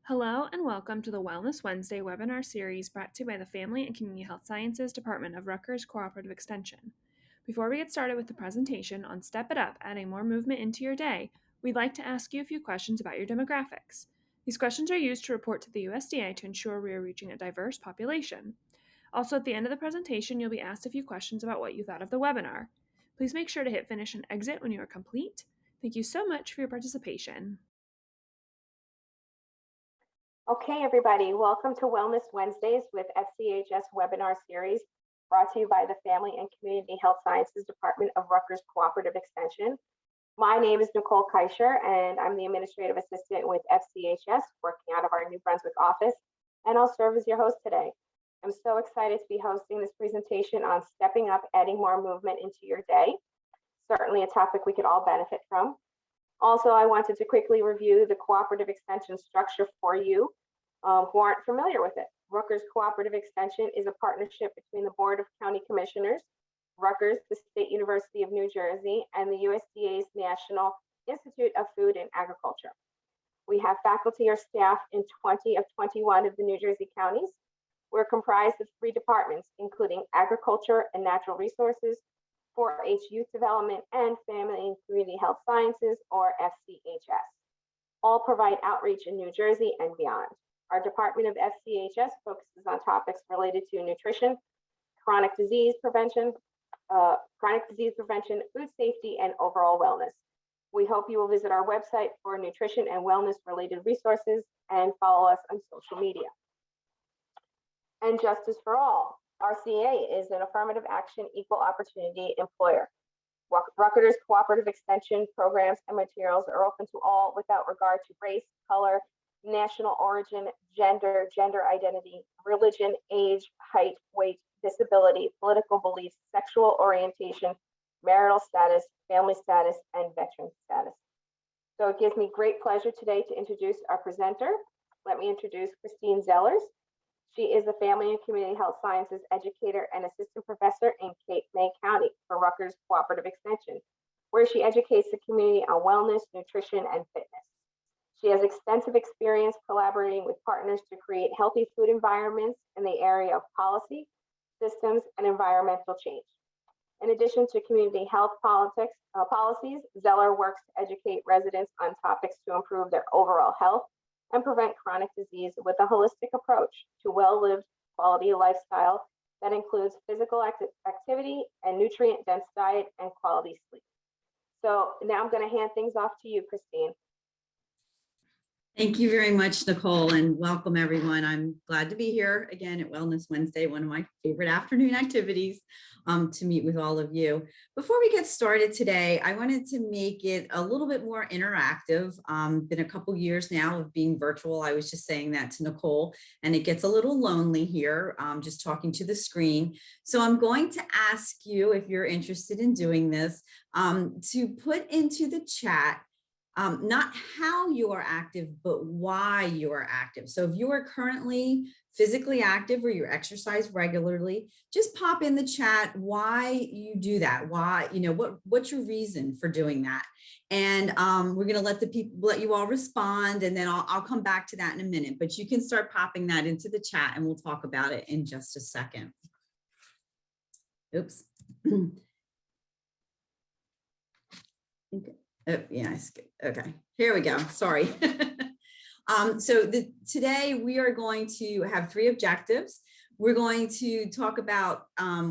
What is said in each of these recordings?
Hello and welcome to the Wellness Wednesday webinar series brought to you by the Family and Community Health Sciences Department of Rutgers Cooperative Extension. Before we get started with the presentation on Step It Up, adding more movement into your day, we'd like to ask you a few questions about your demographics. These questions are used to report to the USDA to ensure we are reaching a diverse population. Also, at the end of the presentation, you'll be asked a few questions about what you thought of the webinar. Please make sure to hit finish and exit when you are complete. Thank you so much for your participation. Okay, everybody, welcome to Wellness Wednesdays with FCHS webinar series brought to you by the Family and Community Health Sciences Department of Rutgers Cooperative Extension. My name is Nicole Keischer, and I'm the Administrative Assistant with FCHS, working out of our New Brunswick office, and I'll serve as your host today. I'm so excited to be hosting this presentation on stepping up, adding more movement into your day. Certainly a topic we could all benefit from. Also, I wanted to quickly review the cooperative extension structure for you who aren't familiar with it. Rutgers Cooperative Extension is a partnership between the Board of County Commissioners, Rutgers, the State University of New Jersey, and the USDA's National Institute of Food and Agriculture. We have faculty or staff in 20 of 21 of the New Jersey counties. We're comprised of 3 departments, including Agriculture and Natural Resources, 4-H Youth Development, and Family and Community Health Sciences, or FCHS. All provide outreach in New Jersey and beyond. Our Department of FCHS focuses on topics related to nutrition, chronic disease prevention, food safety, and overall wellness. We hope you will visit our website for nutrition and wellness related resources and follow us on social media. And Justice for All. RCA is an affirmative action equal opportunity employer. Rutgers Cooperative Extension programs and materials are open to all without regard to race, color, national origin, gender, gender identity, religion, age, height, weight, disability, political beliefs, sexual orientation, marital status, family status, and veteran status. So it gives me great pleasure today to introduce our presenter. Let me introduce Christine Zellers. She is a Family and Community Health Sciences educator and assistant professor in Cape May County for Rutgers Cooperative Extension, where she educates the community on wellness, nutrition, and fitness. She has extensive experience collaborating with partners to create healthy food environments in the area of policy, systems, and environmental change. In addition to community health policies, Zeller works to educate residents on topics to improve their overall health and prevent chronic disease with a holistic approach to well-lived quality lifestyle that includes physical activity and nutrient-dense diet and quality sleep. So now I'm going to hand things off to you, Christine. Thank you very much, Nicole, and welcome everyone. I'm glad to be here again at Wellness Wednesday, one of my favorite afternoon activities to meet with all of you. Before we get started today, I wanted to make it a little bit more interactive. Been a couple years now of being virtual. I was just saying that to Nicole, and it gets a little lonely here, just talking to the screen. So I'm going to ask you, if you're interested in doing this, to put into the chat not how you are active, but why you are active. So if you are currently physically active or you exercise regularly, just pop in the chat why you do that. Why, what's your reason for doing that? And we're going to let you all respond, and then I'll come back to that in a minute. But you can start popping that into the chat, and we'll talk about it in just a second. Oops. Okay. Oh, yeah, okay, here we go, sorry. Today we are going to have 3 objectives. We're going to talk about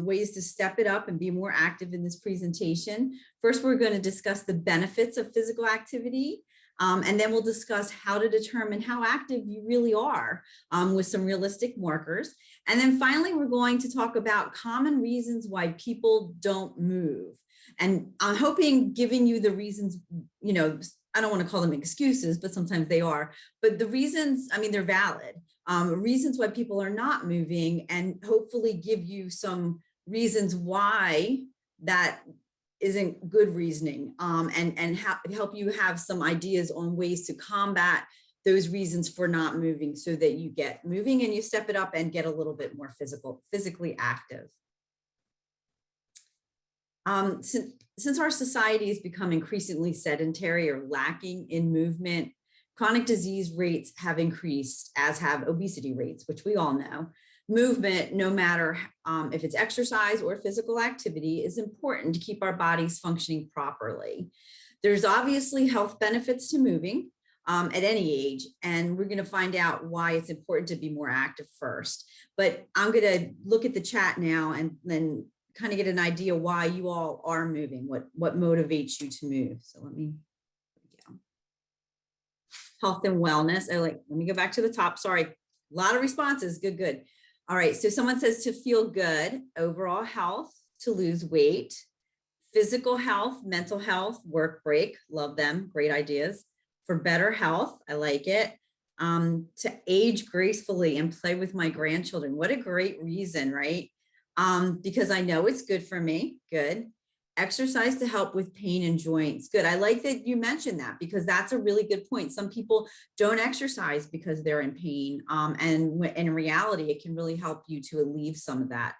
ways to step it up and be more active in this presentation. First, we're going to discuss the benefits of physical activity. And then we'll discuss how to determine how active you really are with some realistic markers. And then finally, we're going to talk about common reasons why people don't move. And I'm hoping giving you the reasons, I don't want to call them excuses, but sometimes they are, but the reasons, they're valid, reasons why people are not moving, and hopefully give you some reasons why that isn't good reasoning, and help you have some ideas on ways to combat those reasons for not moving so that you get moving and you step it up and get a little bit more physically active. Since our society has become increasingly sedentary or lacking in movement, Chronic disease rates have increased, as have obesity rates, which we all know. Movement, no matter if it's exercise or physical activity, is important to keep our bodies functioning properly. There's obviously health benefits to moving at any age, and we're going to find out why it's important to be more active first. But I'm going to look at the chat now and then kind of get an idea why you all are moving, what motivates you to move. So let me health and wellness. Let me go back to the top. Sorry, a lot of responses. Good. All right. So someone says to feel good, overall health, to lose weight, physical health, mental health, work break. Love them. Great ideas. For better health. I like it. To age gracefully and play with my grandchildren. What a great reason, right? Because I know it's good for me. Good. Exercise to help with pain and joints. Good. I like that you mentioned that because that's a really good point. Some people don't exercise because they're in pain. And in reality, it can really help you to alleviate some of that.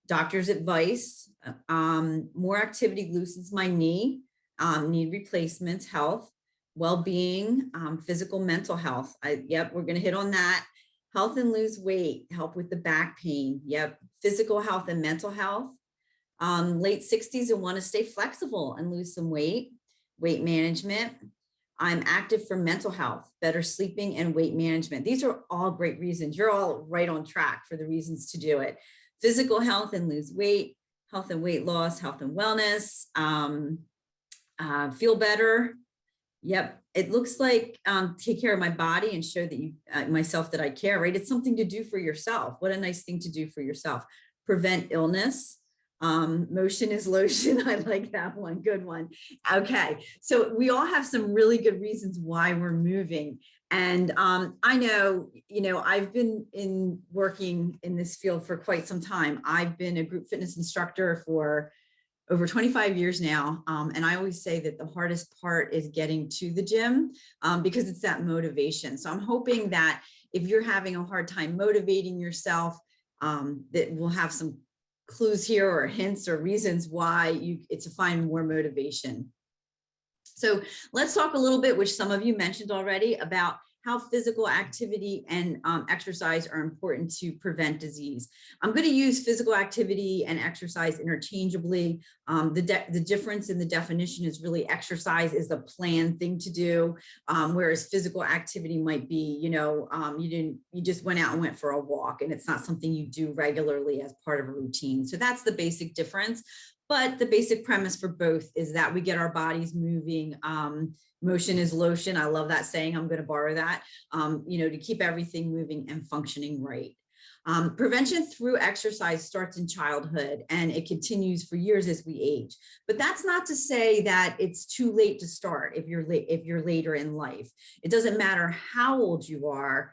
Doctor's advice, more activity loosens my knee, need replacements, health, well-being, physical, mental health. Yep, we're going to hit on that. Health and lose weight, help with the back pain. Yep, physical health and mental health. Late 60s and want to stay flexible and lose some weight management. I'm active for mental health, better sleeping and weight management. These are all great reasons. You're all right on track for the reasons to do it. Physical health and lose weight, health and weight loss, health and wellness, feel better. Yep. It looks like take care of my body and show that myself that I care, right? It's something to do for yourself. What a nice thing to do for yourself. Prevent illness. Motion is lotion. I like that one. Good one. Okay. So we all have some really good reasons why we're moving. And I know, I've been working in this field for quite some time. I've been a group fitness instructor for over 25 years now. And I always say that the hardest part is getting to the gym because it's that motivation. So I'm hoping that if you're having a hard time motivating yourself, that we'll have some clues here or hints or reasons why it's to find more motivation. So let's talk a little bit, which some of you mentioned already, about how physical activity and exercise are important to prevent disease. I'm going to use physical activity and exercise interchangeably. The difference in the definition is really exercise is a planned thing to do, whereas physical activity might be, you just went out and went for a walk, and it's not something you do regularly as part of a routine. So that's the basic difference. But the basic premise for both is that we get our bodies moving. Motion is lotion. I love that saying. I'm going to borrow that, to keep everything moving and functioning right. Prevention through exercise starts in childhood and it continues for years as we age. But that's not to say that it's too late to start if you're later in life. It doesn't matter how old you are.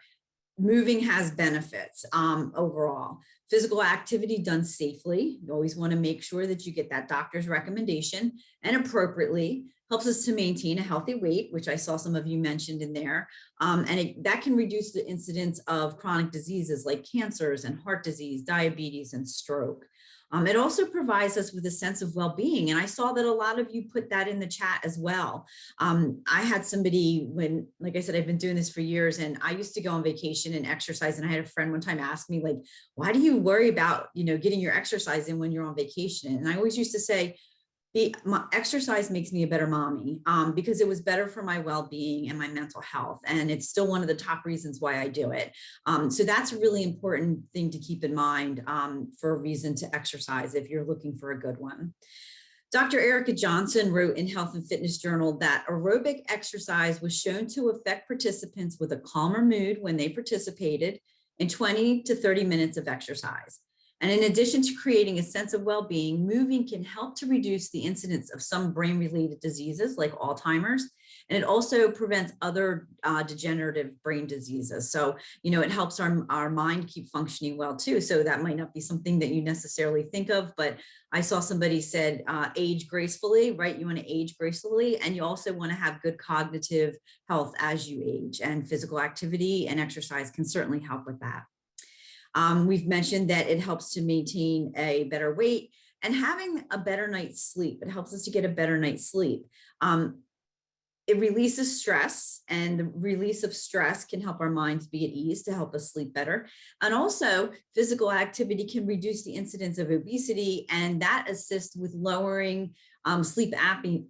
Moving has benefits overall. Physical activity done safely. You always want to make sure that you get that doctor's recommendation and appropriately. Helps us to maintain a healthy weight, which I saw some of you mentioned in there. That can reduce the incidence of chronic diseases like cancers and heart disease, diabetes, and stroke. It also provides us with a sense of well-being. And I saw that a lot of you put that in the chat as well. I had somebody like I said, I've been doing this for years, and I used to go on vacation and exercise. And I had a friend one time ask me, like, why do you worry about, getting your exercise in when you're on vacation? And I always used to say, my exercise makes me a better mommy because it was better for my well-being and my mental health. And it's still one of the top reasons why I do it. So that's a really important thing to keep in mind for a reason to exercise if you're looking for a good one. Dr. Erica Johnson wrote in Health and Fitness Journal that aerobic exercise was shown to affect participants with a calmer mood when they participated in 20 to 30 minutes of exercise. And in addition to creating a sense of well-being, moving can help to reduce the incidence of some brain-related diseases like Alzheimer's, and it also prevents other degenerative brain diseases. So, it helps our mind keep functioning well too. So that might not be something that you necessarily think of, but I saw somebody said age gracefully, right? You want to age gracefully, and you also want to have good cognitive health as you age, and physical activity and exercise can certainly help with that. We've mentioned that it helps to maintain a better weight and having a better night's sleep. It helps us to get a better night's sleep. it releases stress, and the release of stress can help our minds be at ease to help us sleep better. And also, physical activity can reduce the incidence of obesity, and that assists with lowering sleep apnea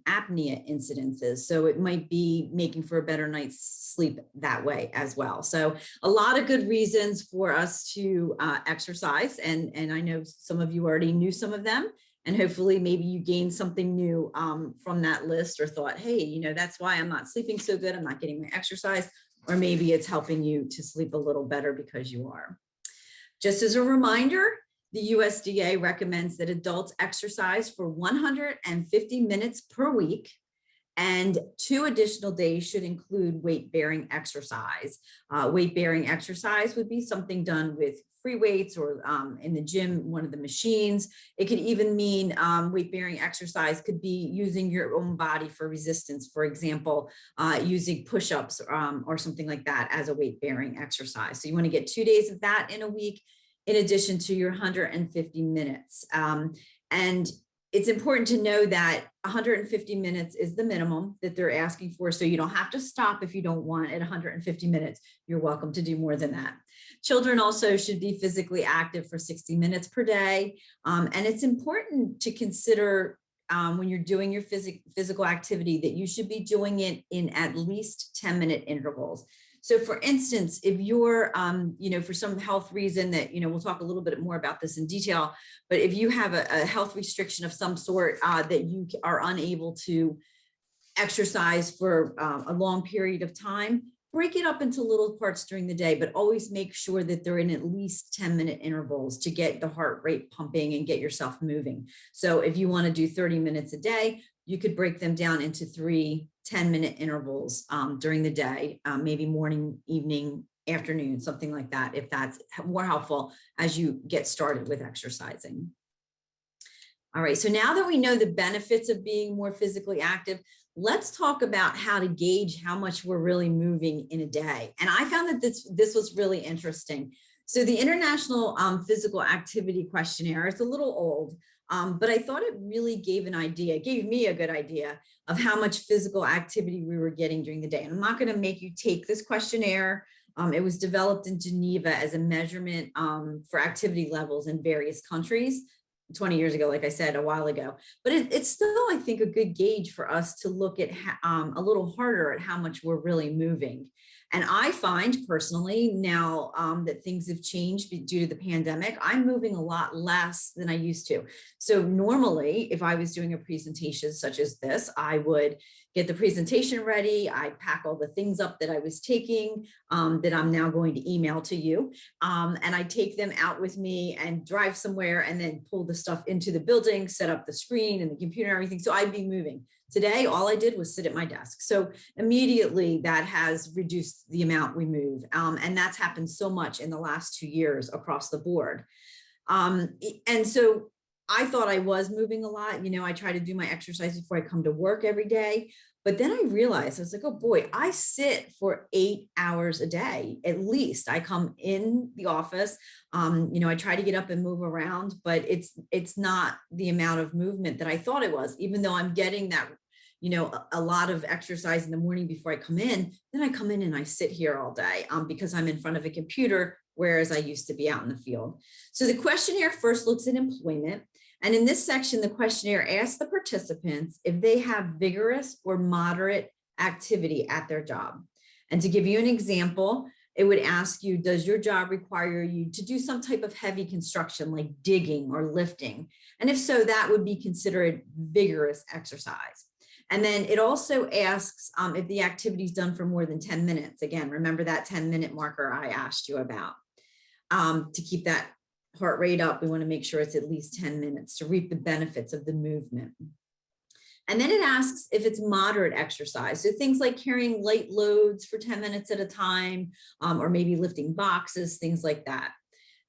incidences. So it might be making for a better night's sleep that way as well. So a lot of good reasons for us to exercise. And I know some of you already knew some of them. And hopefully maybe you gained something new from that list, or thought, hey, that's why I'm not sleeping so good. I'm not getting my exercise. Or maybe it's helping you to sleep a little better because you are. Just as a reminder, the USDA recommends that adults exercise for 150 minutes per week, and 2 additional days should include weight-bearing exercise. Weight-bearing exercise would be something done with free weights or in the gym, one of the machines. It could even mean weight-bearing exercise could be using your own body for resistance. For example, using push-ups or something like that as a weight-bearing exercise. So you want to get 2 days of that in a week, in addition to your 150 minutes. And it's important to know that 150 minutes is the minimum that they're asking for. So you don't have to stop if you don't want at 150 minutes. You're welcome to do more than that. Children also should be physically active for 60 minutes per day. And it's important to consider when you're doing your physical activity that you should be doing it in at least 10-minute intervals. So for instance, if you're, for some health reason that, we'll talk a little bit more about this in detail, but if you have a health restriction of some sort that you are unable to exercise for a long period of time, break it up into little parts during the day, but always make sure that they're in at least 10-minute intervals to get the heart rate pumping and get yourself moving. So if you want to do 30 minutes a day, you could break them down into 3 10-minute intervals during the day, maybe morning, evening, afternoon, something like that, if that's more helpful as you get started with exercising. All right, so now that we know the benefits of being more physically active, let's talk about how to gauge how much we're really moving in a day. And I found that this was really interesting. So the International Physical Activity Questionnaire, it's a little old, but I thought it really gave me a good idea of how much physical activity we were getting during the day. And I'm not going to make you take this questionnaire. It was developed in Geneva as a measurement for activity levels in various countries 20 years ago, like I said, a while ago. But it's still, I think, a good gauge for us to look at a little harder at how much we're really moving. And I find personally now that things have changed due to the pandemic, I'm moving a lot less than I used to. So normally, if I was doing a presentation such as this, I would get the presentation ready. I'd pack all the things up that I was taking that I'm now going to email to you. And I'd take them out with me and drive somewhere and then pull the stuff into the building, set up the screen and the computer and everything. So I'd be moving. Today, all I did was sit at my desk. So immediately that has reduced the amount we move. And that's happened so much in the last 2 years across the board. And so I thought I was moving a lot. I try to do my exercise before I come to work every day. But then I realized, I was like, oh boy, I sit for 8 hours a day, at least. I come in the office, I try to get up and move around, but it's not the amount of movement that I thought it was, even though I'm getting that, a lot of exercise in the morning before I come in. Then I come in and I sit here all day because I'm in front of a computer, whereas I used to be out in the field. So the questionnaire first looks at employment. And in this section, the questionnaire asks the participants if they have vigorous or moderate activity at their job. And to give you an example, it would ask you, does your job require you to do some type of heavy construction like digging or lifting? And if so, that would be considered vigorous exercise. And then it also asks if the activity is done for more than 10 minutes. Again, remember that 10-minute marker I asked you about. To keep that heart rate up, we want to make sure it's at least 10 minutes to reap the benefits of the movement. And then it asks if it's moderate exercise. So things like carrying light loads for 10 minutes at a time, or maybe lifting boxes, things like that.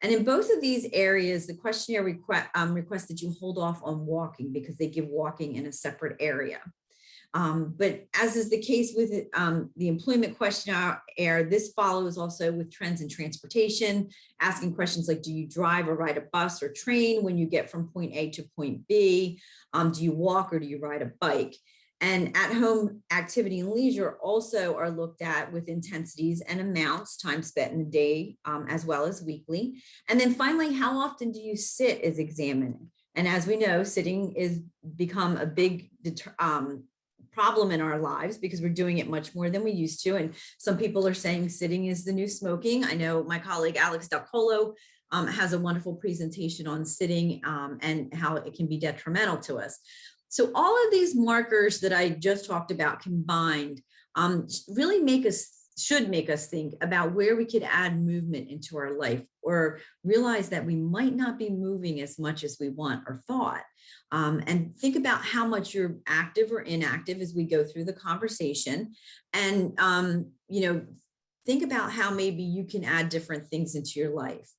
And in both of these areas, the questionnaire requests that you hold off on walking because they give walking in a separate area. But as is the case with the employment questionnaire, this follows also with trends in transportation, asking questions like, do you drive or ride a bus or train when you get from point A to point B? Do you walk or do you ride a bike? And at-home activity and leisure also are looked at with intensities and amounts, time spent in the day, as well as weekly. And then finally, how often do you sit is examined. And as we know, sitting is become a big problem in our lives because we're doing it much more than we used to. And some people are saying sitting is the new smoking. I know my colleague Alex Dalcolo has a wonderful presentation on sitting and how it can be detrimental to us. So all of these markers that I just talked about combined really should make us think about where we could add movement into our life or realize that we might not be moving as much as we want or thought. And think about how much you're active or inactive as we go through the conversation. And, think about how maybe you can add different things into your life.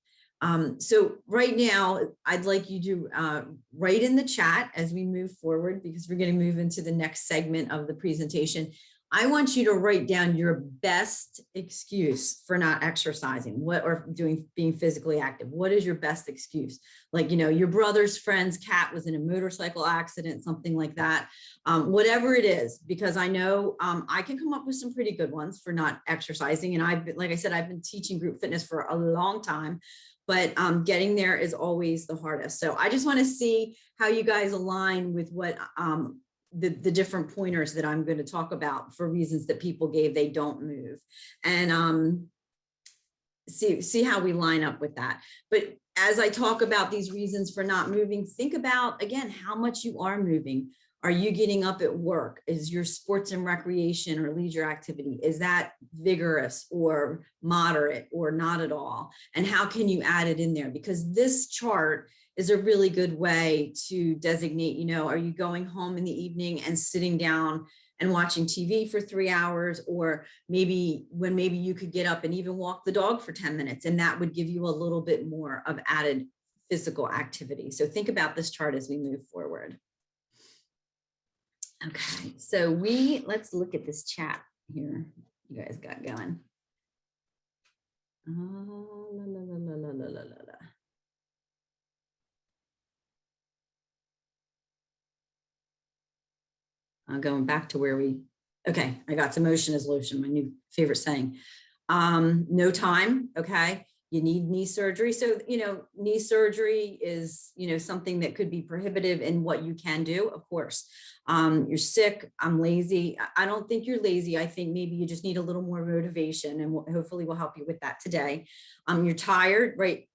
So right now, I'd like you to write in the chat as we move forward, because we're going to move into the next segment of the presentation. I want you to write down your best excuse for not exercising or being physically active. What is your best excuse? Like, your brother's friend's cat was in a motorcycle accident, something like that. Whatever it is, because I know I can come up with some pretty good ones for not exercising. And like I said, I've been teaching group fitness for a long time, but getting there is always the hardest. So I just want to see how you guys align with what the different pointers that I'm going to talk about for reasons that people gave they don't move, and see how we line up with that. But as I talk about these reasons for not moving, think about, again, how much you are moving. Are you getting up at work? Is your sports and recreation or leisure activity, is that vigorous or moderate or not at all? And how can you add it in there? Because this chart is a really good way to designate, are you going home in the evening and sitting down and watching TV for 3 hours, or maybe you could get up and even walk the dog for 10 minutes, and that would give you a little bit more of added physical activity. So think about this chart as we move forward. Okay, so let's look at this chat here you guys got going. Oh, la, la, la, la, la, la, la, la. Going back to okay, I got some motion is lotion, my new favorite saying. No time, okay. You need knee surgery. So, knee surgery is, something that could be prohibitive in what you can do, of course. You're sick, I'm lazy. I don't think you're lazy. I think maybe you just need a little more motivation, and hopefully we'll help you with that today. You're tired, right?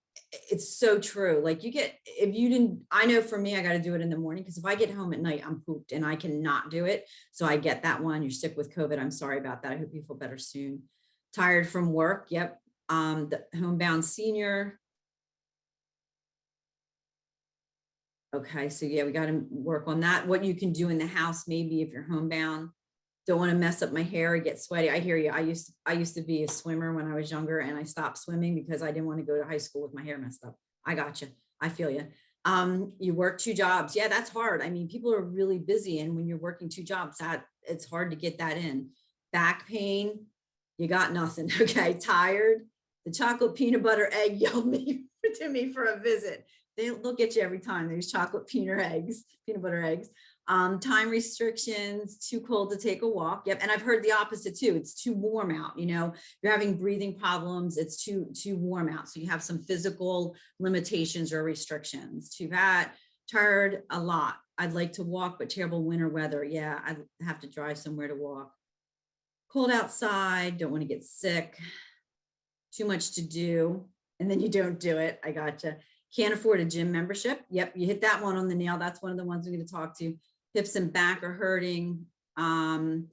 It's so true. Like I know for me, I got to do it in the morning, because if I get home at night, I'm pooped and I cannot do it. So I get that one. You're sick with COVID. I'm sorry about that. I hope you feel better soon. Tired from work. Yep. The homebound senior. Okay. So yeah, we got to work on that. What you can do in the house, maybe if you're homebound. Don't want to mess up my hair or get sweaty. I hear you. I used to be a swimmer when I was younger, and I stopped swimming because I didn't want to go to high school with my hair messed up. I got you. I feel you. You work 2 jobs. Yeah, that's hard. I mean, people are really busy, and when you're working 2 jobs, it's hard to get that in. Back pain, you got nothing. Okay, tired. The chocolate peanut butter egg yelled to me for a visit. They'll get you every time. There's chocolate peanut butter eggs. Time restrictions, too cold to take a walk. Yep. And I've heard the opposite too. It's too warm out. You're having breathing problems. It's too warm out. So you have some physical limitations or restrictions. Too bad. Tired a lot. I'd like to walk, but terrible winter weather. Yeah. I'd have to drive somewhere to walk. Cold outside. Don't want to get sick. Too much to do. And then you don't do it. I gotcha. Can't afford a gym membership. Yep. You hit that one on the nail. That's one of the ones we're going to talk to. Hips and back are hurting. Don't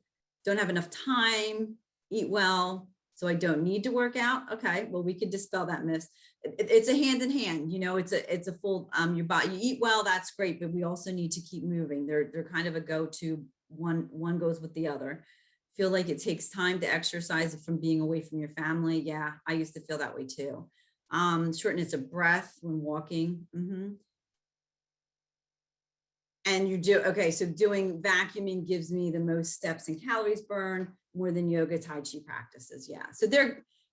have enough time, eat well, so I don't need to work out. Okay, well, we could dispel that myth. It's a hand in hand, it's a full, your body, you eat well, that's great, but we also need to keep moving. They're kind of a go-to, one goes with the other. Feel like it takes time to exercise from being away from your family. Yeah, I used to feel that way too. Shortness of breath when walking. And okay, so doing vacuuming gives me the most steps and calories burned, more than yoga, Tai Chi practices. Yeah. So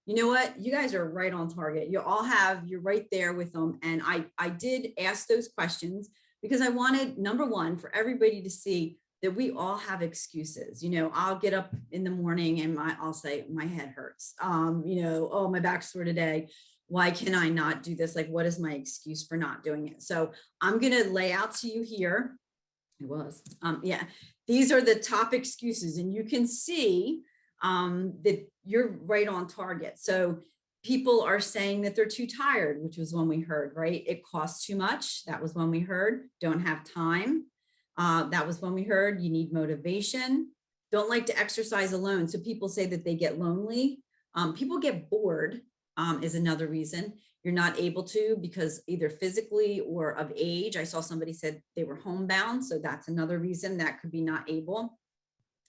you know what? You guys are right on target. You're right there with them. And I did ask those questions because I wanted, number one, for everybody to see that we all have excuses. You know, I'll get up in the morning and I'll say, my head hurts. You know, oh, my back's sore today. Why can I not do this? Like, what is my excuse for not doing it? So I'm going to lay out to you here. Yeah, these are the top excuses, and you can see that you're right on target. So people are saying that they're too tired, which was one we heard, right? It costs too much. That was one we heard. Don't have time. That was one we heard. You need motivation. Don't like to exercise alone. So people say that they get lonely. People get bored is another reason. You're not able to because either physically or of age. I saw somebody said they were homebound. So that's another reason that could be not able.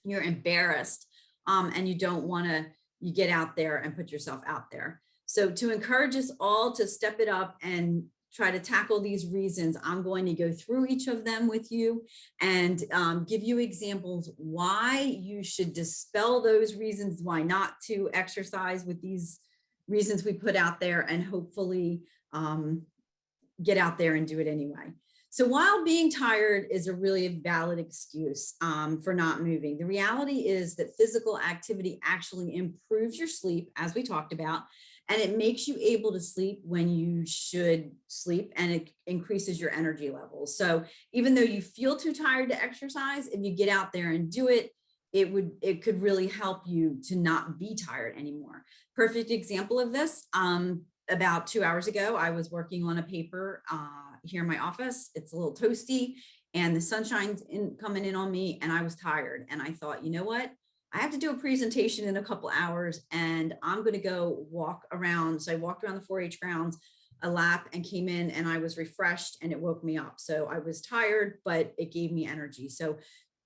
You're embarrassed and you don't want to, you get out there and put yourself out there. So to encourage us all to step it up and try to tackle these reasons, I'm going to go through each of them with you and give you examples why you should dispel those reasons, why not to exercise with these reasons we put out there, and hopefully get out there and do it anyway. So while being tired is a really valid excuse for not moving, the reality is that physical activity actually improves your sleep, as we talked about, and it makes you able to sleep when you should sleep, and it increases your energy levels. So even though you feel too tired to exercise, if you get out there and do it, it could really help you to not be tired anymore. Perfect example of this, about 2 hours ago, I was working on a paper here in my office. It's a little toasty and the sunshine's coming in on me, and I was tired. And I thought, you know what? I have to do a presentation in a couple hours and I'm going to go walk around. So I walked around the 4-H grounds a lap and came in, and I was refreshed and it woke me up. So I was tired, but it gave me energy. So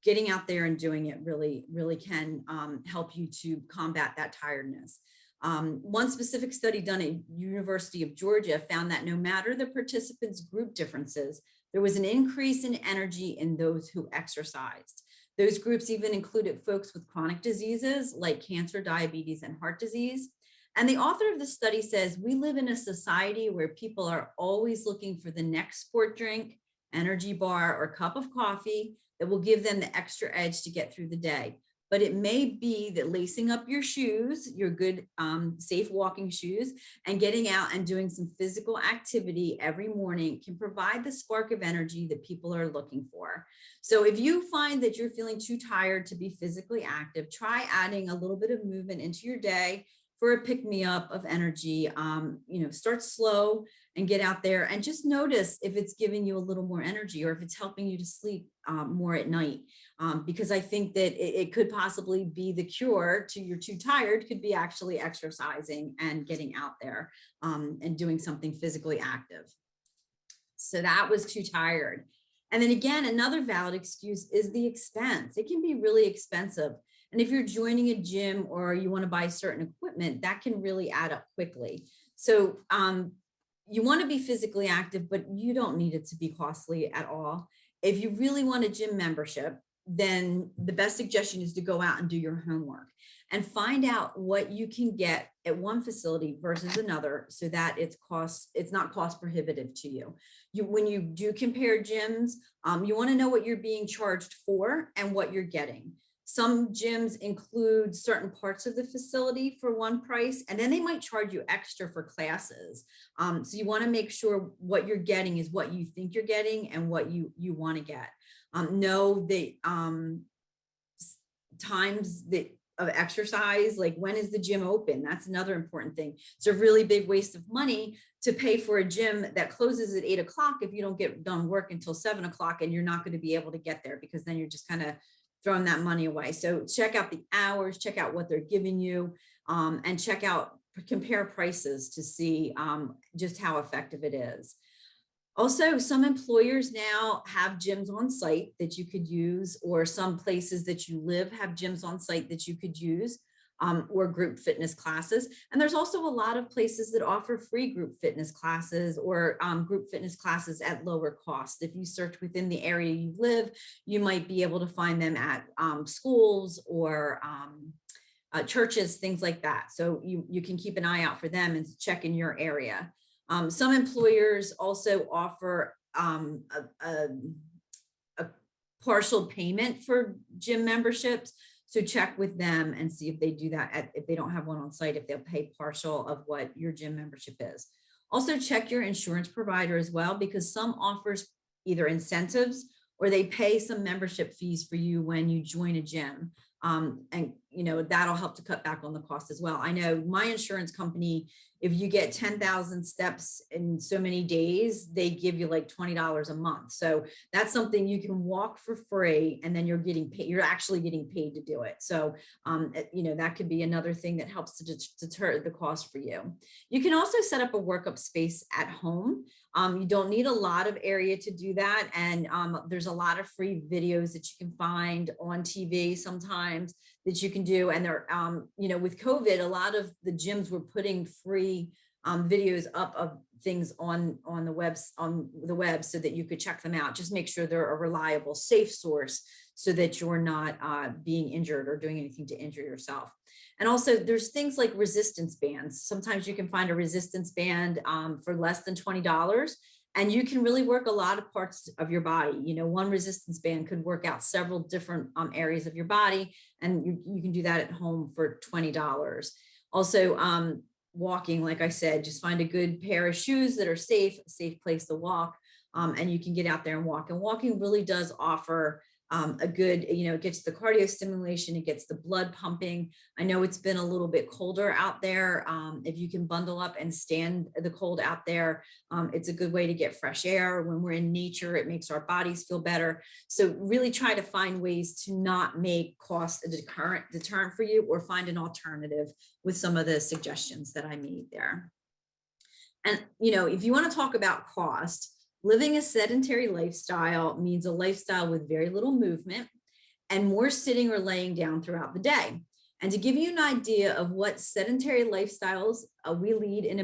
getting out there and doing it really, really can help you to combat that tiredness. One specific study done at University of Georgia found that no matter the participants' group differences, there was an increase in energy in those who exercised. Those groups even included folks with chronic diseases like cancer, diabetes, and heart disease. And the author of the study says, we live in a society where people are always looking for the next sport drink, energy bar, or cup of coffee that will give them the extra edge to get through the day. But it may be that lacing up your shoes, your good, safe walking shoes, and getting out and doing some physical activity every morning can provide the spark of energy that people are looking for. So if you find that you're feeling too tired to be physically active, try adding a little bit of movement into your day for a pick-me-up of energy. Start slow and get out there and just notice if it's giving you a little more energy or if it's helping you to sleep more at night. Because I think that it could possibly be the cure to you're too tired, could be actually exercising and getting out there and doing something physically active. So that was too tired. And then again, another valid excuse is the expense. It can be really expensive. And if you're joining a gym or you want to buy certain equipment, that can really add up quickly. So you want to be physically active, but you don't need it to be costly at all. If you really want a gym membership, then the best suggestion is to go out and do your homework and find out what you can get at one facility versus another so that it's not cost prohibitive to you. When you do compare gyms, you want to know what you're being charged for and what you're getting. Some gyms include certain parts of the facility for one price, and then they might charge you extra for classes. So you want to make sure what you're getting is what you think you're getting and what you want to get. Know that times that of exercise, like when is the gym open? That's another important thing. It's a really big waste of money to pay for a gym that closes at 8 o'clock if you don't get done work until 7 o'clock, and you're not going to be able to get there because then you're just kind of throwing that money away. So check out the hours, check out what they're giving you, and compare prices to see just how effective it is. Also, some employers now have gyms on site that you could use, or some places that you live have gyms on site that you could use, or group fitness classes. And there's also a lot of places that offer free group fitness classes or group fitness classes at lower cost. If you search within the area you live, you might be able to find them at schools or churches, things like that. So you can keep an eye out for them and check in your area. Some employers also offer a partial payment for gym memberships. So check with them and see if they do that, if they don't have one on site, if they'll pay partial of what your gym membership is. Also check your insurance provider as well, because some offers either incentives or they pay some membership fees for you when you join a gym. And that'll help to cut back on the cost as well. I know my insurance company, if you get 10,000 steps in so many days, they give you like $20 a month. So that's something you can walk for free, and then you're getting paid. You're actually getting paid to do it. So, that could be another thing that helps to deter the cost for you. You can also set up a workup space at home. You don't need a lot of area to do that. And there's a lot of free videos that you can find on TV sometimes that you can do. And they're, with COVID, a lot of the gyms were putting free videos up of things on the web so that you could check them out. Just make sure they're a reliable, safe source so that you're not being injured or doing anything to injure yourself. And also there's things like resistance bands. Sometimes you can find a resistance band for less than $20. And you can really work a lot of parts of your body. One resistance band could work out several different areas of your body, and you can do that at home for $20. Also, walking, like I said, just find a good pair of shoes that are safe, a safe place to walk, and you can get out there and walk. And walking really does offer a good, it gets the cardio stimulation, it gets the blood pumping. I know it's been a little bit colder out there. If you can bundle up and stand the cold out there, it's a good way to get fresh air. When we're in nature, it makes our bodies feel better. So really try to find ways to not make cost a deterrent for you, or find an alternative with some of the suggestions that I made there. And, if you want to talk about cost, living a sedentary lifestyle means a lifestyle with very little movement and more sitting or laying down throughout the day. And to give you an idea of what sedentary lifestyles we lead in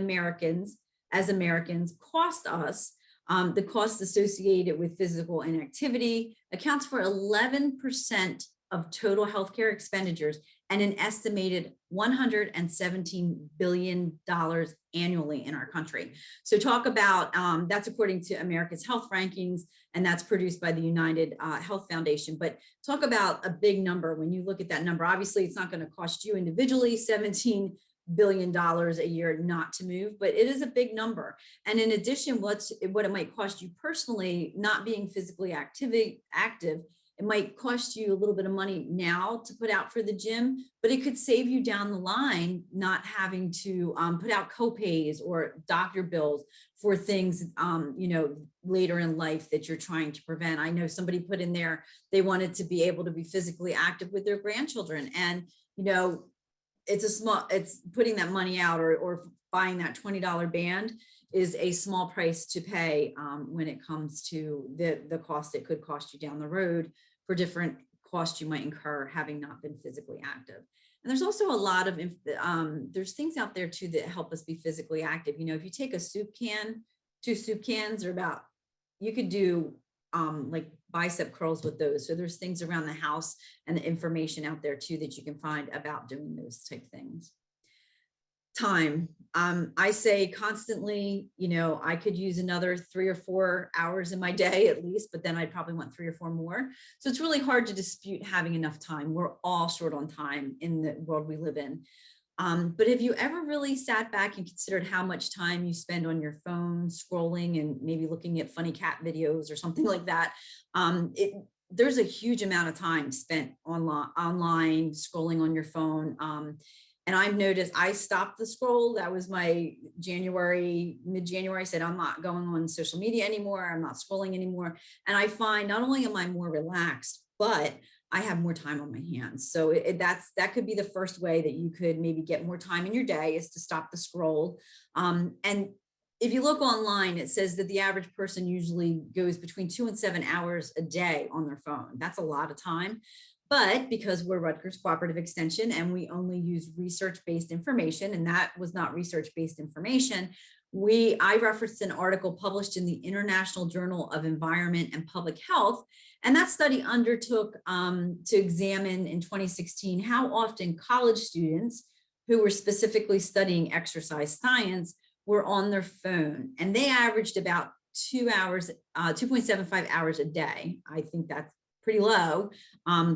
as Americans cost us, the cost associated with physical inactivity accounts for 11% of total healthcare expenditures and an estimated $117 billion annually in our country. So talk about, that's according to America's Health Rankings, and that's produced by the United Health Foundation. But talk about a big number. When you look at that number, obviously it's not going to cost you individually $17 billion a year not to move, but it is a big number. And in addition, what it might cost you personally, not being physically active, it might cost you a little bit of money now to put out for the gym, but it could save you down the line not having to put out copays or doctor bills for things, later in life that you're trying to prevent. I know somebody put in there, they wanted to be able to be physically active with their grandchildren. And, it's putting that money out or buying that $20 band is a small price to pay when it comes to the cost it could cost you down the road for different costs you might incur having not been physically active. And there's also a lot of, there's things out there too that help us be physically active. If you take a soup can, 2 soup cans are about, you could do like bicep curls with those. So there's things around the house and the information out there too that you can find about doing those type things. Time. I say constantly, I could use another 3 or 4 hours in my day at least, but then I'd probably want 3 or 4 more. So it's really hard to dispute having enough time. We're all short on time in the world we live in. But have you ever really sat back and considered how much time you spend on your phone scrolling and maybe looking at funny cat videos or something like that? There's a huge amount of time spent online scrolling on your phone. And I've noticed I stopped the scroll. That was my mid-January. I said, I'm not going on social media anymore. I'm not scrolling anymore. And I find not only am I more relaxed, but I have more time on my hands. So that could be the first way that you could maybe get more time in your day, is to stop the scroll. And if you look online, it says that the average person usually goes between 2 and 7 hours a day on their phone. That's a lot of time. But because we're Rutgers Cooperative Extension and we only use research-based information, and that was not research-based information, I referenced an article published in the International Journal of Environment and Public Health. And that study undertook to examine in 2016 how often college students who were specifically studying exercise science were on their phone. And they averaged about 2.75 hours a day. I think that's pretty low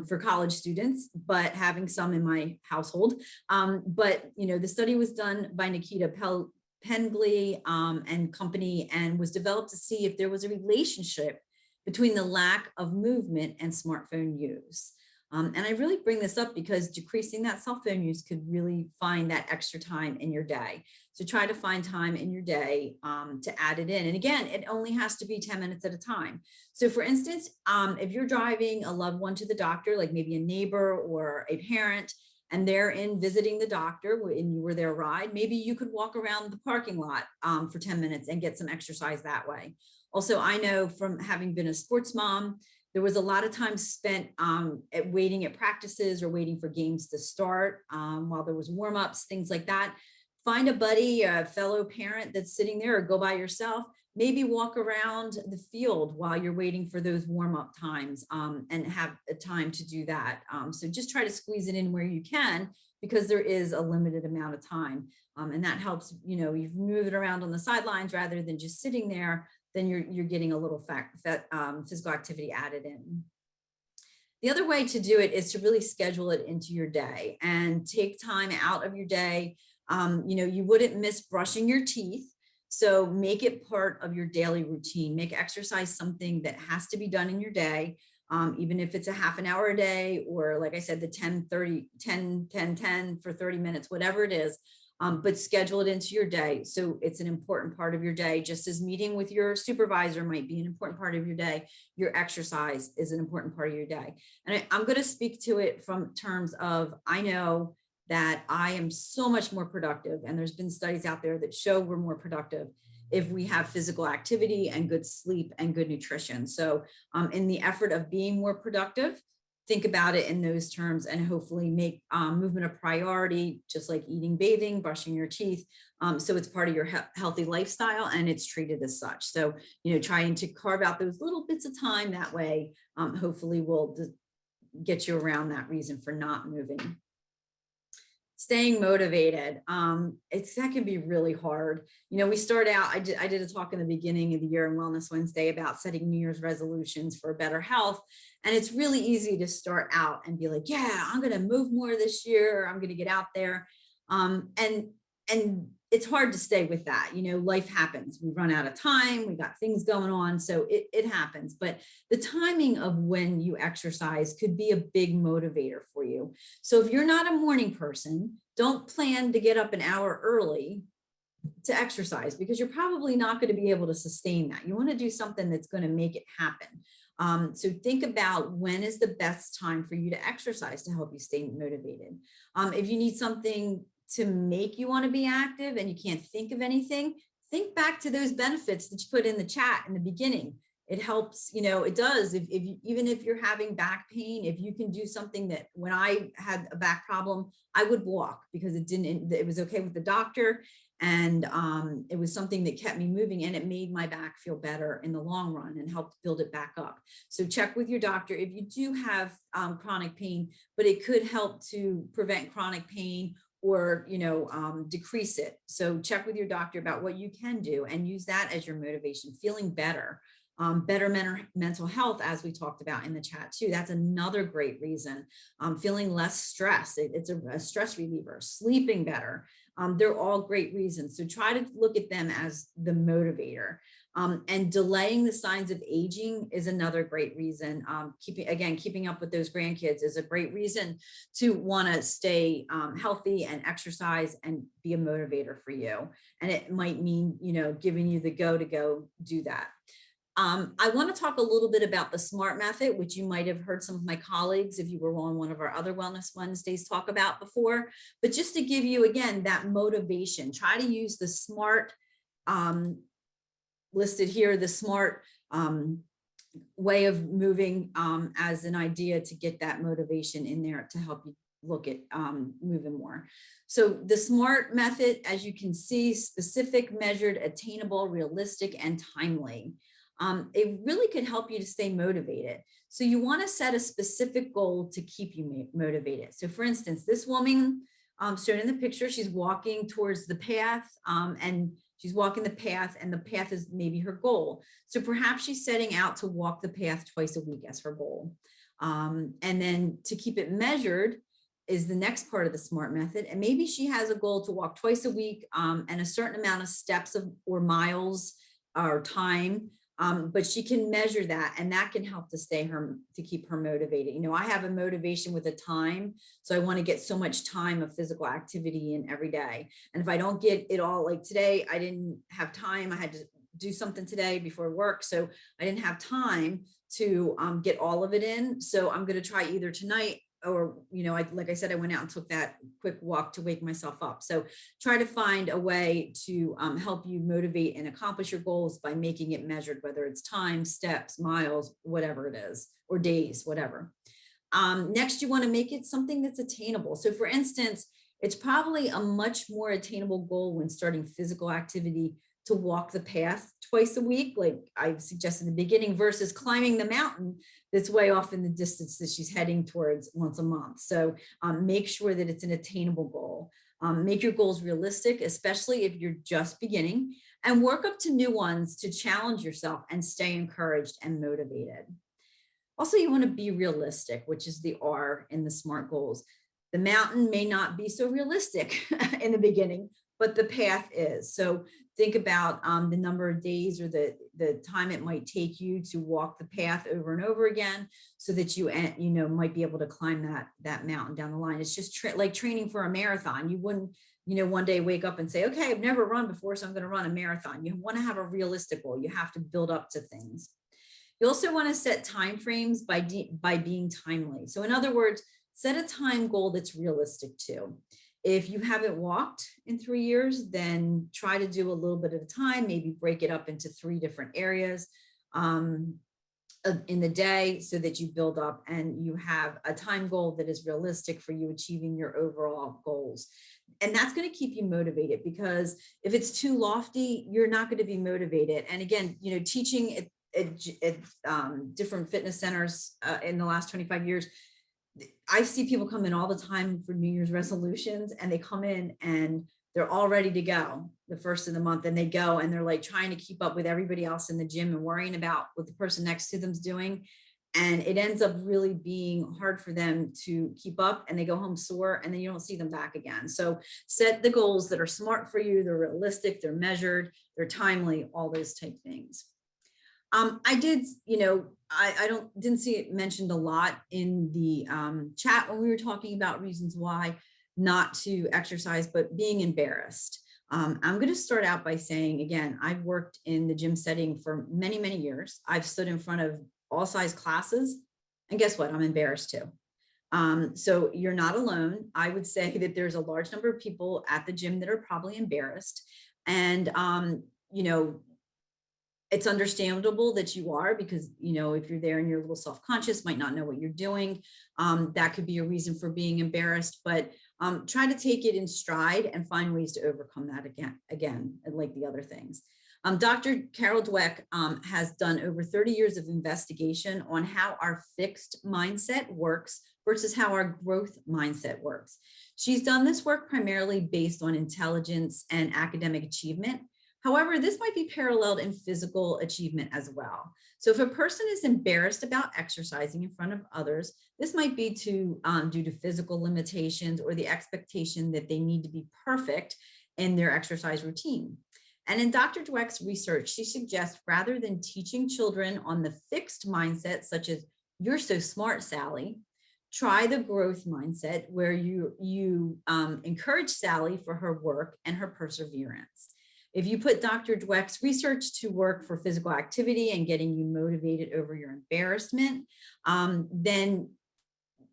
for college students, but having some in my household. But, the study was done by Nikita Pengley and company, and was developed to see if there was a relationship between the lack of movement and smartphone use. And I really bring this up because decreasing that cell phone use could really find that extra time in your day. So try to find time in your day to add it in. And again, it only has to be 10 minutes at a time. So for instance, if you're driving a loved one to the doctor, like maybe a neighbor or a parent, and they're in visiting the doctor and you were their ride, maybe you could walk around the parking lot for 10 minutes and get some exercise that way. Also, I know from having been a sports mom, there was a lot of time spent waiting at practices or waiting for games to start while there was warm-ups, things like that. Find a buddy, a fellow parent that's sitting there, or go by yourself. Maybe walk around the field while you're waiting for those warm-up times and have a time to do that. So just try to squeeze it in where you can, because there is a limited amount of time. And that helps, you move it around on the sidelines rather than just sitting there, then you're getting a little physical activity added in. The other way to do it is to really schedule it into your day and take time out of your day. You wouldn't miss brushing your teeth. So make it part of your daily routine. Make exercise something that has to be done in your day, even if it's a half an hour a day, or like I said, the 10 for 30 minutes, whatever it is. But schedule it into your day. So it's an important part of your day, just as meeting with your supervisor might be an important part of your day. Your exercise is an important part of your day. And I'm going to speak to it from terms of, I know that I am so much more productive. And there's been studies out there that show we're more productive if we have physical activity and good sleep and good nutrition. So in the effort of being more productive, think about it in those terms, and hopefully make movement a priority, just like eating, bathing, brushing your teeth. So it's part of your healthy lifestyle, and it's treated as such. So, trying to carve out those little bits of time that way, hopefully will get you around that reason for not moving. Staying motivated, that can be really hard. We start out, I did a talk in the beginning of the year on Wellness Wednesday about setting New Year's resolutions for better health. And it's really easy to start out and be like, yeah, I'm going to move more this year, or I'm going to get out there. And it's hard to stay with that. Life happens. We run out of time. We got things going on. So it happens. But the timing of when you exercise could be a big motivator for you. So if you're not a morning person, don't plan to get up an hour early to exercise, because you're probably not going to be able to sustain that. You want to do something that's going to make it happen. So think about when is the best time for you to exercise to help you stay motivated. If you need something to make you want to be active and you can't think of anything, think back to those benefits that you put in the chat in the beginning. It helps, it does. Even if you're having back pain, if you can do something that, when I had a back problem, I would walk, because it was okay with the doctor. And it was something that kept me moving, and it made my back feel better in the long run and helped build it back up. So check with your doctor if you do have chronic pain, but it could help to prevent chronic pain or, decrease it. So check with your doctor about what you can do and use that as your motivation. Feeling better, better mental health, as we talked about in the chat too. That's another great reason. Feeling less stress. It's a stress reliever. Sleeping better. They're all great reasons. So try to look at them as the motivator. And delaying the signs of aging is another great reason. Keeping up with those grandkids is a great reason to want to stay healthy and exercise and be a motivator for you. And it might mean, giving you the go to go do that. I want to talk a little bit about the SMART method, which you might have heard some of my colleagues, if you were on one of our other Wellness Wednesdays, talk about before. But just to give you, again, that motivation, try to use the SMART listed here, the SMART way of moving as an idea to get that motivation in there to help you look at moving more. So the SMART method, as you can see, specific, measured, attainable, realistic, and timely. It really could help you to stay motivated. So you want to set a specific goal to keep you motivated. So for instance, this woman shown in the picture, she's walking towards the path and she's walking the path, and the path is maybe her goal. So perhaps she's setting out to walk the path twice a week as her goal. And then to keep it measured is the next part of the SMART method. And maybe she has a goal to walk twice a week and a certain amount of steps or miles or time. But she can measure that, and that can help to keep her motivated. I have a motivation with a time. So I want to get so much time of physical activity in every day. And if I don't get it all, like today, I didn't have time. I had to do something today before work. So I didn't have time to get all of it in. So I'm going to try either tonight or, like I said, I went out and took that quick walk to wake myself up. So try to find a way to help you motivate and accomplish your goals by making it measured, whether it's time, steps, miles, whatever it is, or days, whatever. Next, you want to make it something that's attainable. So for instance, it's probably a much more attainable goal when starting physical activity to walk the path twice a week, like I suggested in the beginning, versus climbing the mountain that's way off in the distance that she's heading towards once a month. So make sure that it's an attainable goal. Make your goals realistic, especially if you're just beginning, and work up to new ones to challenge yourself and stay encouraged and motivated. Also, you want to be realistic, which is the R in the SMART goals. The mountain may not be so realistic in the beginning, but the path is. So think about the number of days or the time it might take you to walk the path over and over again, so that you might be able to climb that mountain down the line. It's just like training for a marathon. You wouldn't one day wake up and say, okay, I've never run before, so I'm going to run a marathon. You want to have a realistic goal. You have to build up to things. You also want to set time frames by being timely. So in other words, set a time goal that's realistic too. If you haven't walked in 3 years, then try to do a little bit at a time, maybe break it up into 3 different areas in the day, so that you build up and you have a time goal that is realistic for you achieving your overall goals. And that's going to keep you motivated, because if it's too lofty, you're not going to be motivated. And again, teaching at different fitness centers in the last 25 years, I see people come in all the time for New Year's resolutions, and they come in and they're all ready to go the first of the month, and they go and they're like trying to keep up with everybody else in the gym and worrying about what the person next to them's doing. And it ends up really being hard for them to keep up, and they go home sore, and then you don't see them back again. So set the goals that are SMART for you. They're realistic, they're measured, they're timely, all those type things. I did, I didn't see it mentioned a lot in the chat when we were talking about reasons why not to exercise, but being embarrassed. I'm going to start out by saying, again, I've worked in the gym setting for many, many years. I've stood in front of all size classes, and guess what? I'm embarrassed too. So you're not alone. I would say that there's a large number of people at the gym that are probably embarrassed. And, it's understandable that you are, because, if you're there and you're a little self-conscious, might not know what you're doing. That could be a reason for being embarrassed, but try to take it in stride and find ways to overcome that again, like the other things. Dr. Carol Dweck has done over 30 years of investigation on how our fixed mindset works versus how our growth mindset works. She's done this work primarily based on intelligence and academic achievement. However, this might be paralleled in physical achievement as well. So if a person is embarrassed about exercising in front of others, this might be due to physical limitations or the expectation that they need to be perfect in their exercise routine. And in Dr. Dweck's research, she suggests, rather than teaching children on the fixed mindset, such as "you're so smart, Sally," try the growth mindset, where you encourage Sally for her work and her perseverance. If you put Dr. Dweck's research to work for physical activity and getting you motivated over your embarrassment, then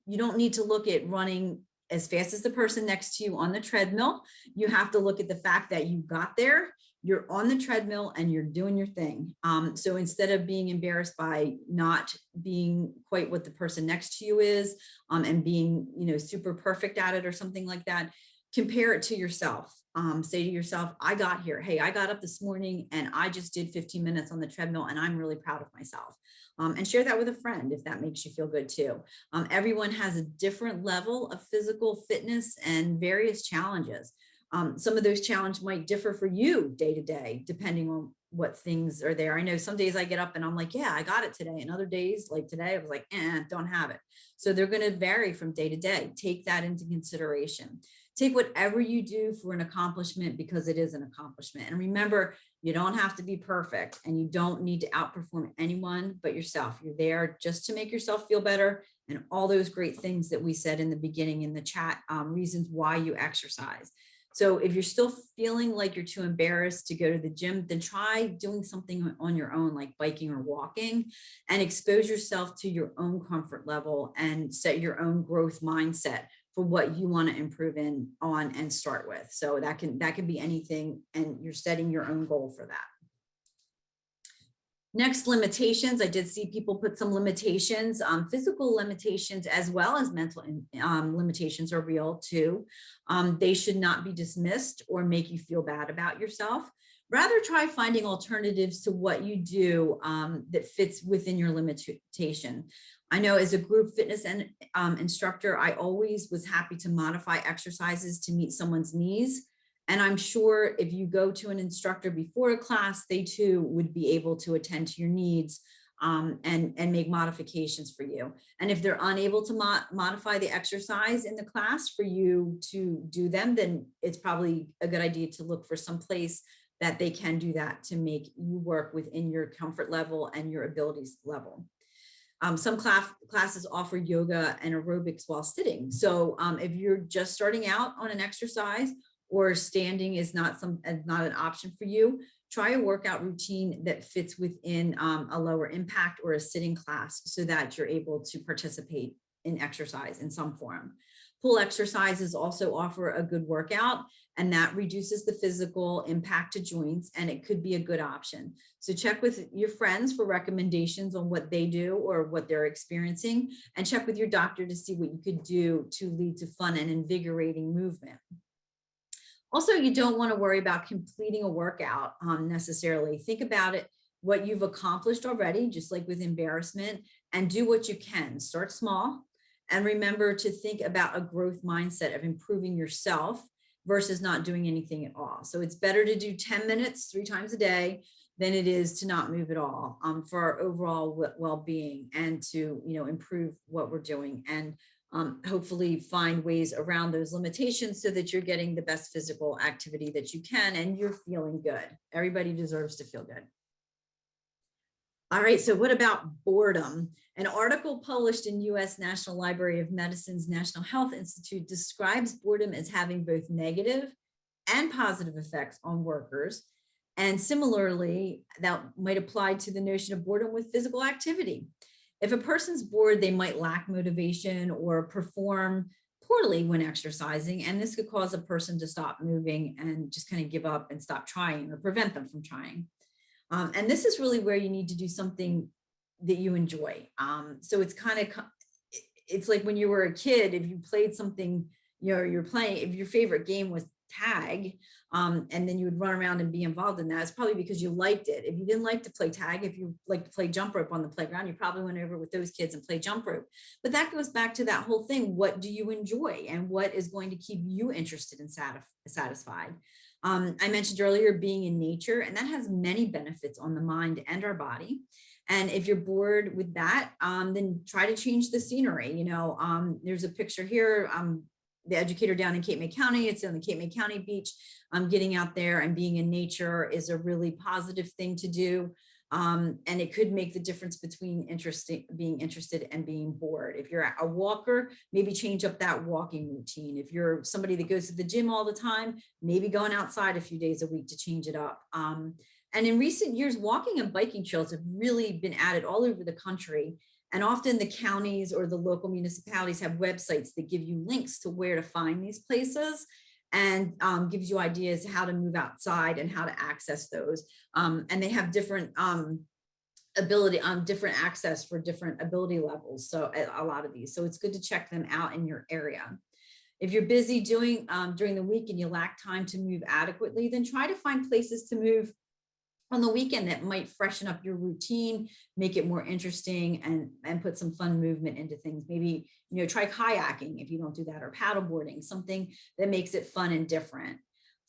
you don't need to look at running as fast as the person next to you on the treadmill. You have to look at the fact that you got there, you're on the treadmill, and you're doing your thing. So instead of being embarrassed by not being quite what the person next to you is, and being, super perfect at it or something like that, compare it to yourself. Say to yourself, I got here. Hey, I got up this morning and I just did 15 minutes on the treadmill, and I'm really proud of myself. And share that with a friend if that makes you feel good too. Everyone has a different level of physical fitness and various challenges. Some of those challenges might differ for you day to day, depending on what things are there. I know some days I get up and I'm like, yeah, I got it today. And other days like today, I was like, don't have it. So they're going to vary from day to day. Take that into consideration. Take whatever you do for an accomplishment because it is an accomplishment. And remember, you don't have to be perfect and you don't need to outperform anyone but yourself. You're there just to make yourself feel better and all those great things that we said in the beginning in the chat, reasons why you exercise. So if you're still feeling like you're too embarrassed to go to the gym, then try doing something on your own, like biking or walking, and expose yourself to your own comfort level and set your own growth mindset for what you want to improve on and start with. So that can be anything, and you're setting your own goal for that. Next, limitations. I did see people put some limitations. Physical limitations as well as mental limitations are real too. They should not be dismissed or make you feel bad about yourself. Rather, try finding alternatives to what you do that fits within your limitation. I know as a group fitness and instructor, I always was happy to modify exercises to meet someone's needs. And I'm sure if you go to an instructor before a class, they too would be able to attend to your needs and make modifications for you. And if they're unable to modify the exercise in the class for you to do them, then it's probably a good idea to look for some place that they can do that to make you work within your comfort level and your abilities level. Some classes offer yoga and aerobics while sitting. So if you're just starting out on an exercise or standing is not an option for you, try a workout routine that fits within a lower impact or a sitting class so that you're able to participate in exercise in some form. Pool exercises also offer a good workout, and that reduces the physical impact to joints, and it could be a good option. So check with your friends for recommendations on what they do or what they're experiencing, and check with your doctor to see what you could do to lead to fun and invigorating movement. Also, you don't want to worry about completing a workout necessarily. Think about it, what you've accomplished already, just like with embarrassment, and do what you can. Start small. And remember to think about a growth mindset of improving yourself versus not doing anything at all. So it's better to do 10 minutes 3 times a day than it is to not move at all for our overall well-being and to improve what we're doing and hopefully find ways around those limitations so that you're getting the best physical activity that you can and you're feeling good. Everybody deserves to feel good. All right, so what about boredom? An article published in U.S. National Library of Medicine's National Health Institute describes boredom as having both negative and positive effects on workers. And similarly, that might apply to the notion of boredom with physical activity. If a person's bored, they might lack motivation or perform poorly when exercising, and this could cause a person to stop moving and just kind of give up and stop trying or prevent them from trying. And this is really where you need to do something that you enjoy. So it's like when you were a kid, if you played something, you're playing, if your favorite game was tag, and then you would run around and be involved in that, it's probably because you liked it. If you didn't like to play tag, if you like to play jump rope on the playground, you probably went over with those kids and played jump rope. But that goes back to that whole thing. What do you enjoy and what is going to keep you interested and satisfied? I mentioned earlier being in nature, and that has many benefits on the mind and our body. And if you're bored with that, then try to change the scenery. There's a picture here. The educator down in Cape May County, it's on the Cape May County beach. Getting out there and being in nature is a really positive thing to do. And it could make the difference between being interested and being bored. If you're a walker, maybe change up that walking routine. If you're somebody that goes to the gym all the time, maybe going outside a few days a week to change it up. And in recent years, walking and biking trails have really been added all over the country. And often the counties or the local municipalities have websites that give you links to where to find these places and gives you ideas how to move outside and how to access those. And they have different different access for different ability levels. So a lot of these, so it's good to check them out in your area. If you're busy doing during the week and you lack time to move adequately, then try to find places to move on the weekend that might freshen up your routine, make it more interesting, and put some fun movement into things. Maybe, try kayaking if you don't do that, or paddle boarding, something that makes it fun and different.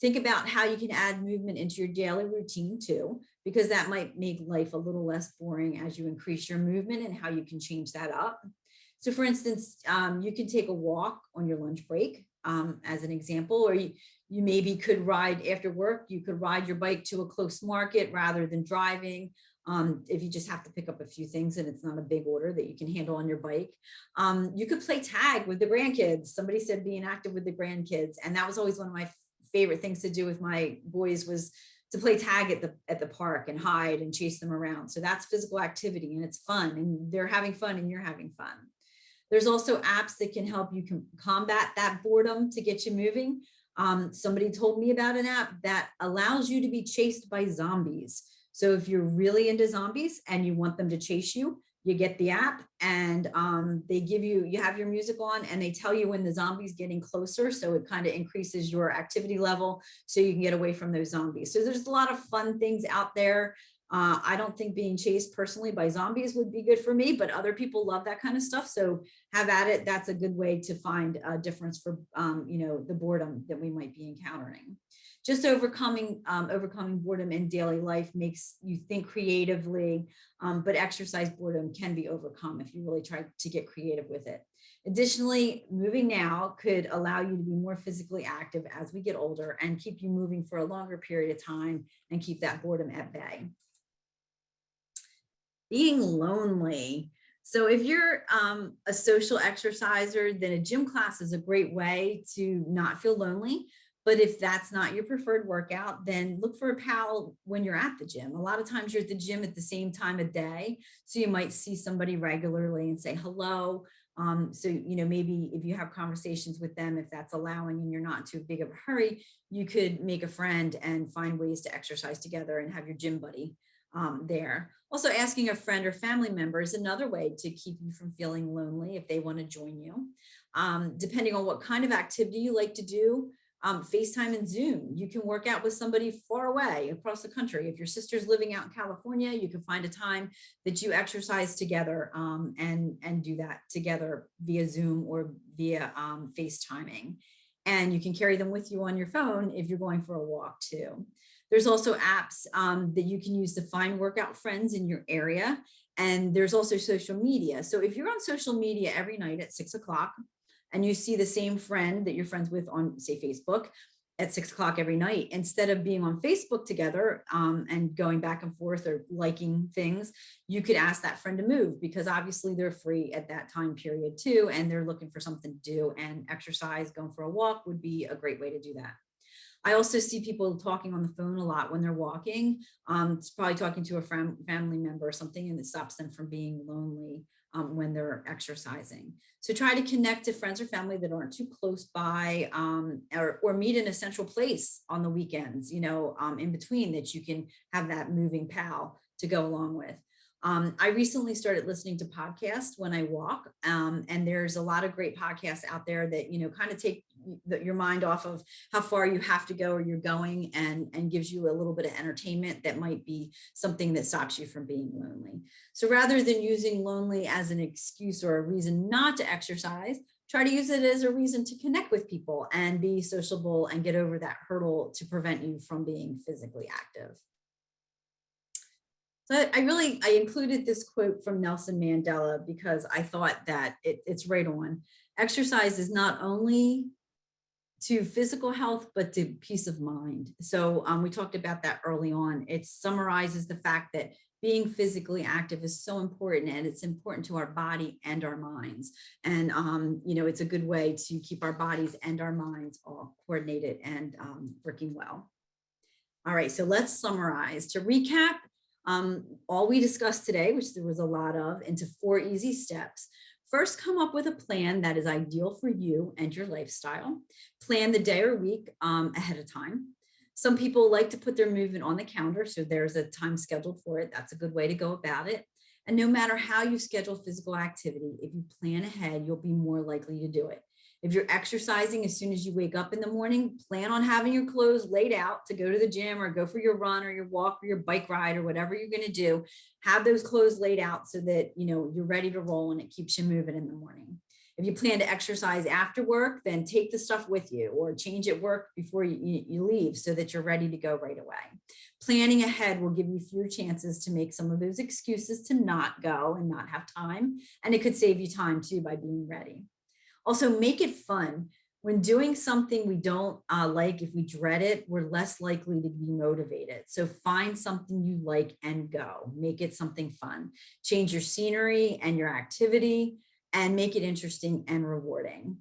Think about how you can add movement into your daily routine too, because that might make life a little less boring as you increase your movement and how you can change that up. So for instance, you can take a walk on your lunch break as an example, or you maybe could ride after work. You could ride your bike to a close market rather than driving. If you just have to pick up a few things and it's not a big order that you can handle on your bike. You could play tag with the grandkids. Somebody said being active with the grandkids. And that was always one of my favorite things to do with my boys was to play tag at the park and hide and chase them around. So that's physical activity and it's fun and they're having fun and you're having fun. There's also apps that can help you combat that boredom to get you moving. Somebody told me about an app that allows you to be chased by zombies. So if you're really into zombies and you want them to chase you, you get the app and they give you have your music on and they tell you when the zombie's getting closer. So it kind of increases your activity level so you can get away from those zombies. So there's a lot of fun things out there. I don't think being chased personally by zombies would be good for me, but other people love that kind of stuff. So have at it. That's a good way to find a difference for, the boredom that we might be encountering. Just overcoming boredom in daily life makes you think creatively, but exercise boredom can be overcome if you really try to get creative with it. Additionally, moving now could allow you to be more physically active as we get older and keep you moving for a longer period of time and keep that boredom at bay. Being lonely. So if you're a social exerciser, then a gym class is a great way to not feel lonely. But if that's not your preferred workout, then look for a pal when you're at the gym. A lot of times you're at the gym at the same time of day. So you might see somebody regularly and say hello. So, maybe if you have conversations with them, if that's allowing and you're not in too big of a hurry, you could make a friend and find ways to exercise together and have your gym buddy there. Also, asking a friend or family member is another way to keep you from feeling lonely if they want to join you. Depending on what kind of activity you like to do, FaceTime and Zoom. You can work out with somebody far away across the country. If your sister's living out in California, you can find a time that you exercise together and do that together via Zoom or via FaceTiming. And you can carry them with you on your phone if you're going for a walk too. There's also apps that you can use to find workout friends in your area. And there's also social media. So if you're on social media every night at 6 o'clock, and you see the same friend that you're friends with on, say, Facebook at 6 o'clock every night, instead of being on Facebook together and going back and forth or liking things, you could ask that friend to move because obviously they're free at that time period too, and they're looking for something to do, and exercise, going for a walk would be a great way to do that. I also see people talking on the phone a lot when they're walking. It's probably talking to a family member or something, and it stops them from being lonely when they're exercising. So try to connect to friends or family that aren't too close by, or meet in a central place on the weekends, in between, that you can have that moving pal to go along with. I recently started listening to podcasts when I walk, and there's a lot of great podcasts out there that, kind of take your mind off of how far you have to go or you're going, and gives you a little bit of entertainment that might be something that stops you from being lonely. So rather than using lonely as an excuse or a reason not to exercise, try to use it as a reason to connect with people and be sociable and get over that hurdle to prevent you from being physically active. So I included this quote from Nelson Mandela because I thought that it's right on. Exercise is not only to physical health, but to peace of mind. So we talked about that early on. It summarizes the fact that being physically active is so important, and it's important to our body and our minds. And, it's a good way to keep our bodies and our minds all coordinated and working well. All right, so let's summarize. To recap, all we discussed today, which there was a lot of, into 4 easy steps. First, come up with a plan that is ideal for you and your lifestyle. Plan the day or week ahead of time. Some people like to put their movement on the calendar, so there's a time scheduled for it. That's a good way to go about it. And no matter how you schedule physical activity, if you plan ahead, you'll be more likely to do it. If you're exercising as soon as you wake up in the morning, plan on having your clothes laid out to go to the gym or go for your run or your walk or your bike ride or whatever you're going to do. Have those clothes laid out so that, you're ready to roll and it keeps you moving in the morning. If you plan to exercise after work, then take the stuff with you or change at work before you leave so that you're ready to go right away. Planning ahead will give you fewer chances to make some of those excuses to not go and not have time. And it could save you time too by being ready. Also, make it fun. When doing something we don't like, if we dread it, we're less likely to be motivated. So find something you like and go. Make it something fun. Change your scenery and your activity and make it interesting and rewarding.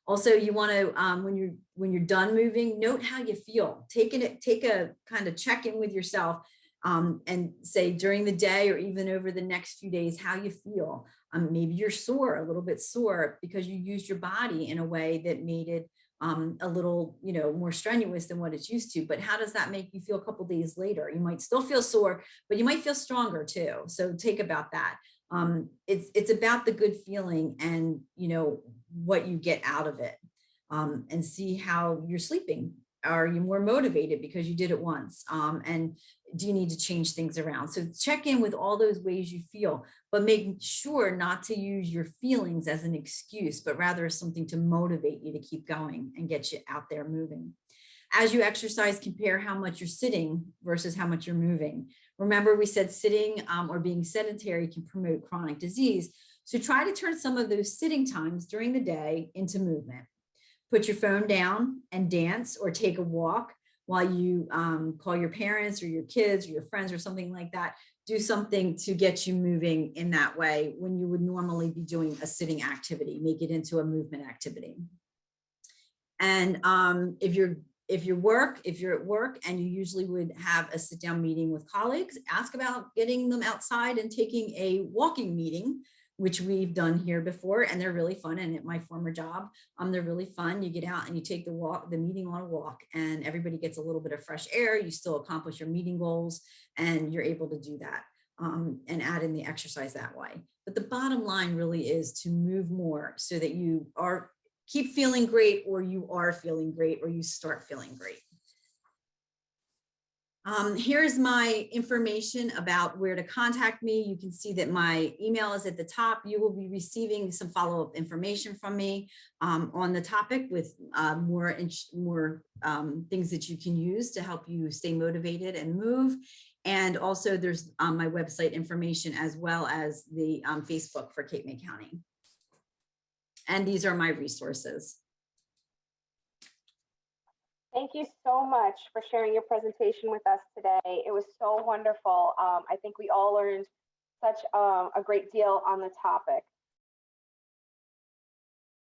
Also, you want to, when you're done moving, note how you feel. Take a kind of check in with yourself and say during the day or even over the next few days how you feel. Maybe you're sore, a little bit sore because you used your body in a way that made it a little, more strenuous than what it's used to. But how does that make you feel a couple days later? You might still feel sore, but you might feel stronger too. So take about that. It's about the good feeling and what you get out of it, and see how you're sleeping. Are you more motivated because you did it once? And do you need to change things around? So check in with all those ways you feel, but make sure not to use your feelings as an excuse, but rather as something to motivate you to keep going and get you out there moving. As you exercise, compare how much you're sitting versus how much you're moving. Remember, we said sitting or being sedentary can promote chronic disease. So try to turn some of those sitting times during the day into movement. Put your phone down and dance or take a walk while you call your parents or your kids or your friends or something like that. Do something to get you moving in that way when you would normally be doing a sitting activity. Make it into a movement activity. And if you're at work and you usually would have a sit down meeting with colleagues, ask about getting them outside and taking a walking meeting, which we've done here before, and they're really fun. And at my former job, they're really fun. You get out and you take the meeting on a walk, and everybody gets a little bit of fresh air. You still accomplish your meeting goals, and you're able to do that and add in the exercise that way. But the bottom line really is to move more so that you keep feeling great, or you are feeling great, or you start feeling great. Here's my information about where to contact me. You can see that my email is at the top. You will be receiving some follow-up information from me on the topic with more things that you can use to help you stay motivated and move. And also there's my website information as well as the Facebook for Cape May County. And these are my resources. Thank you so much for sharing your presentation with us today. It was so wonderful. I think we all learned such a great deal on the topic.